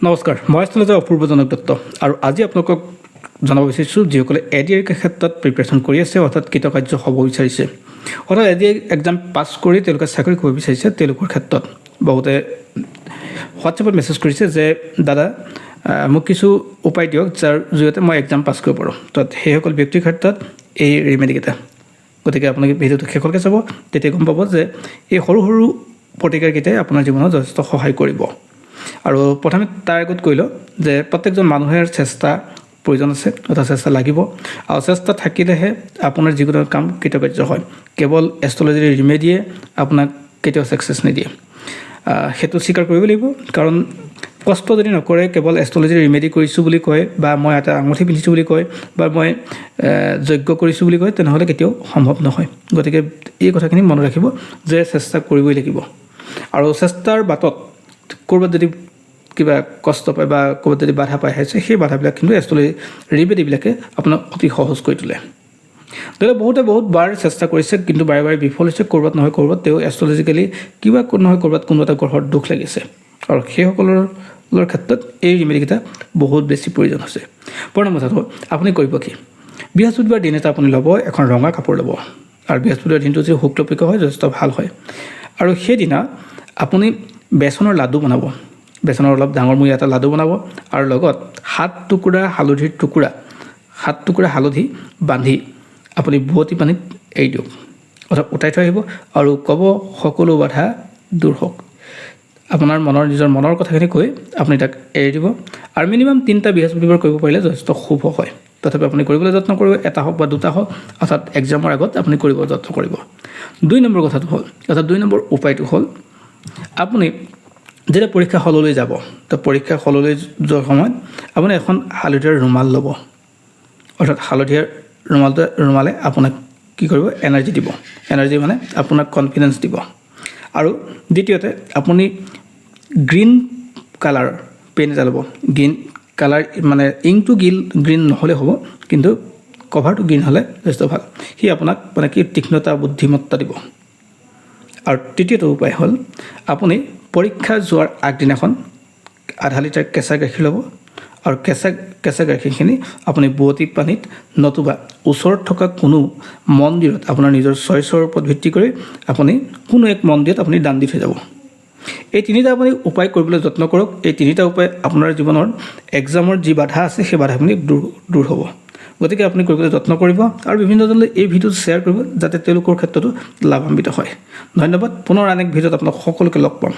নমস্কাৰ, মই আচলতে অপূৰ্বজনক দত্ত আৰু আজি আপোনালোকক জনাব বিচাৰিছোঁ যিসকলে এডিআৰ ক্ষেত্ৰত প্ৰিপেৰেশ্যন কৰি আছে অৰ্থাৎ কৃতকাৰ্য হ'ব বিচাৰিছে অৰ্থাৎ এডিআৰ এক্সাম পাছ কৰি তেওঁলোকে চাকৰি কৰিব বিচাৰিছে তেওঁলোকৰ ক্ষেত্ৰত বহুতে হোৱাটছএপত মেছেজ কৰিছে যে দাদা মোক কিছু উপায় দিয়ক যাৰ জৰিয়তে মই এক্সাম পাছ কৰিব পাৰোঁ। তো সেইসকল ব্যক্তিৰ ক্ষেত্ৰত এই ৰেমেডিকেইটা, গতিকে আপোনালোকে ভিডিঅ'টো শেষলৈকে চাব, তেতিয়া গম পাব যে এই সৰু সৰু প্ৰতিকাৰকেইটাই আপোনাৰ জীৱনত যথেষ্ট সহায় কৰিব। আৰু প্ৰথমে তাৰ আগত কৈ লওঁ যে প্ৰত্যেকজন মানুহৰ চেষ্টা প্ৰয়োজন আছে অৰ্থাৎ চেষ্টা লাগিব আৰু চেষ্টা থাকিলেহে আপোনাৰ যিকোনো কাম কৃতকাৰ্য হয়। কেৱল এষ্ট্ৰলজিৰ ৰিমেডিয়ে আপোনাক কেতিয়াও ছাকচেছ নিদিয়ে, সেইটো স্বীকাৰ কৰিব লাগিব। কাৰণ কষ্ট যদি নকৰে, কেৱল এষ্ট্ৰলজিৰ ৰিমেডি কৰিছোঁ বুলি কয় বা মই এটা আঙুঠি পিন্ধিছোঁ বুলি কয় বা মই যজ্ঞ কৰিছোঁ বুলি কয়, তেনেহ'লে কেতিয়াও সম্ভৱ নহয়। গতিকে এই কথাখিনি মনত ৰাখিব যে চেষ্টা কৰিবই লাগিব আৰু চেষ্টাৰ বাটত ক'ৰবাত যদি কিবা কষ্ট পায় বা ক'ৰবাত যদি বাধা পাই আহিছে, সেই বাধাবিলাক কিন্তু এষ্ট্ৰলজি ৰেমেডিবিলাকে আপোনাক অতি সহজ কৰি তোলে। ধৰি লওক বহুতে বহুতবাৰ চেষ্টা কৰিছে কিন্তু বাৰে বাৰে বিফল হৈছে, ক'ৰবাত নহয় ক'ৰবাত তেওঁ এষ্ট্ৰলজিকেলি কিবা নহয় ক'ৰবাত কোনো এটা গ্ৰহৰ দুখ লাগিছে আৰু সেইসকলৰ ক্ষেত্ৰত এই ৰেমেডিকেইটা বহুত বেছি প্ৰয়োজন হৈছে। প্ৰথম কথাটো আপুনি কৰিব কি, বৃহস্পতিবাৰ দিন এটা আপুনি ল'ব, এখন ৰঙা কাপোৰ ল'ব আৰু বৃহস্পতিবাৰ দিনটো যদি শুক্লপক্ষ হয় যথেষ্ট ভাল হয়। আৰু সেইদিনা আপুনি বেচনৰ লাডু বনাব, বেচনৰ অলপ ডাঙৰমূৰীয়া এটা লাডু বনাব আৰু লগত 7 টুকুৰা হালধিৰ টুকুৰা, 7 টুকুৰা হালধি বান্ধি আপুনি বোৱতী পানীত এৰি দিয়ক অৰ্থাৎ উটাই থৈ আহিব আৰু ক'ব সকলো বাধা দূৰ হওক। আপোনাৰ নিজৰ মনৰ কথাখিনি কৈ আপুনি তাক এৰি দিব আৰু মিনিমাম 3টা বৃহস্পতিবাৰ কৰিব পাৰিলে যথেষ্ট শুভ হয়। তথাপি আপুনি কৰিবলৈ যত্ন কৰিব, এটা হওক বা দুটা হওক, অৰ্থাৎ এক্সামৰ আগত আপুনি কৰিব যত্ন কৰিব। 2 নম্বৰ কথাটো হ'ল, অৰ্থাৎ 2 নম্বৰ উপায়টো হ'ল আপুনি যেতিয়া পৰীক্ষা হললৈ যাব, তো পৰীক্ষা হললৈ যোৱাৰ সময়ত আপুনি এখন হালধীয়া ৰুমাল ল'ব অৰ্থাৎ হালধীয়া ৰুমালে আপোনাক কি কৰিব, এনাৰ্জি দিব। এনাৰ্জি মানে আপোনাক কনফিডেঞ্চ দিব। আৰু দ্বিতীয়তে আপুনি গ্ৰীণ কালাৰ পেন এটা ল'ব। গ্ৰীণ কালাৰ মানে ইংকটো গ্ৰীণ নহ'লে হ'ব, কিন্তু কভাৰটো গ্ৰীণ হ'লে যথেষ্ট ভাল। সি আপোনাক মানে কি তীক্ষ্ণতা, বুদ্ধিমত্তা দিব। আৰু তৃতীয়টো উপায় হ'ল আপুনি পৰীক্ষা যোৱাৰ আগদিনাখন আধা লিটাৰ কেঁচা গাখীৰ ল'ব আৰু কেঁচা গাখীৰখিনি আপুনি বোৱতী পানীত নতুবা ওচৰত থকা কোনো মন্দিৰত, আপোনাৰ নিজৰ চইচৰ ওপৰত ভিত্তি কৰি আপুনি কোনো এক মন্দিৰত আপুনি দান দি থৈ যাব। এই 3টা আপুনি উপায় কৰিবলৈ যত্ন কৰক। এই 3টা উপায় আপোনাৰ জীৱনৰ এক্সামৰ যি বাধা আছে সেই বাধাখিনি দূৰ হ'ব। গতিকে আপুনি কৰিবলৈ যত্ন কৰিব আৰু বিভিন্নজনলৈ এই ভিডিঅ'টো শ্বেয়াৰ কৰিব যাতে তেওঁলোকৰ ক্ষেত্ৰতো লাভান্বিত হয়। ধন্যবাদ। পুনৰ আন এক ভিডিঅ'ত আপোনাক সকলোকে লগ পাম।